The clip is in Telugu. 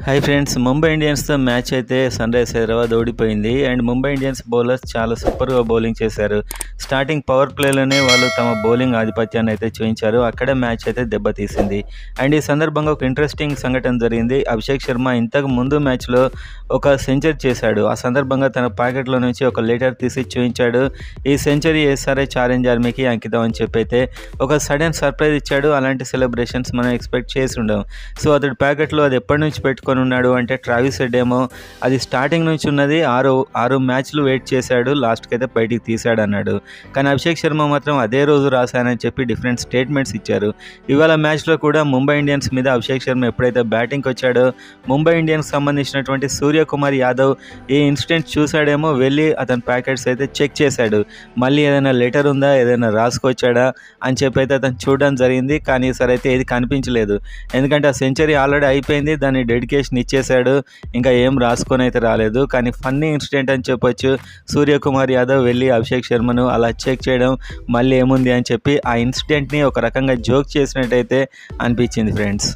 హాయ్ ఫ్రెండ్స్, ముంబై ఇండియన్స్తో మ్యాచ్ అయితే సన్ రైజర్స్ హైదరాబాద్ ఓడిపోయింది. అండ్ ముంబై ఇండియన్స్ బౌలర్స్ చాలా సూపర్గా బౌలింగ్ చేశారు. స్టార్టింగ్ పవర్ ప్లేలోనే వాళ్ళు తమ బౌలింగ్ ఆధిపత్యాన్ని అయితే చూపించారు. అక్కడే మ్యాచ్ అయితే దెబ్బతీసింది. అండ్ ఈ సందర్భంగా ఒక ఇంట్రెస్టింగ్ సంఘటన జరిగింది. అభిషేక్ శర్మ ఇంతకు ముందు మ్యాచ్లో ఒక సెంచరీ చేశాడు. ఆ సందర్భంగా తన ప్యాకెట్లో నుంచి ఒక లెటర్ తీసి చూపించాడు. ఈ సెంచరీ ఎస్ఆర్హెచ్ ఆరెంజ్ ఆర్మీకి అంకితం అని చెప్పి అయితే ఒక సడన్ సర్ప్రైజ్ ఇచ్చాడు. అలాంటి సెలబ్రేషన్స్ మనం ఎక్స్పెక్ట్ చేసి ఉండం. సో అతడి ప్యాకెట్లో అది ఎప్పటి నుంచి పెట్టుకొని ఉన్నాడు అంటే ట్రావిస్ హెడ్ ఏమో అది స్టార్టింగ్ నుంచి ఉన్నది. ఆరు మ్యాచ్లు వెయిట్ చేశాడు, లాస్ట్కి అయితే బయటికి తీశాడు అన్నాడు. కానీ అభిషేక్ శర్మ మాత్రం అదే రోజు రాశానని చెప్పి డిఫరెంట్ స్టేట్మెంట్స్ ఇచ్చారు. ఇవాళ మ్యాచ్లో కూడా ముంబై ఇండియన్స్ మీద అభిషేక్ శర్మ ఎప్పుడైతే బ్యాటింగ్కి వచ్చాడో ముంబై ఇండియన్స్ సంబంధించినటువంటి సూర్యకుమార్ యాదవ్ ఈ ఇన్సిడెంట్ చూశాడేమో, వెళ్ళి అతని ప్యాకెట్స్ అయితే చెక్ చేశాడు. మళ్ళీ ఏదైనా లెటర్ ఉందా, ఏదైనా రాసుకొచ్చాడా అని చెప్పి అయితే అతను చూడడం జరిగింది. కానీ ఈసారి అయితే ఏది కనిపించలేదు. ఎందుకంటే ఆ సెంచరీ ఆల్రెడీ అయిపోయింది, దాన్ని డెడికేషన్ ఇచ్చేశాడు. ఇంకా ఏం రాసుకొని అయితే రాలేదు. కానీ ఫన్నీ ఇన్సిడెంట్ అని చెప్పొచ్చు. సూర్యకుమార్ యాదవ్ వెళ్ళి అభిషేక్ శర్మను అలా చెక్ చేయడం, మళ్ళీ ఏముంది అని చెప్పి ఆ ఇన్సిడెంట్ని ఒక రకంగా జోక్ చేసినట్టయితే అనిపించింది ఫ్రెండ్స్.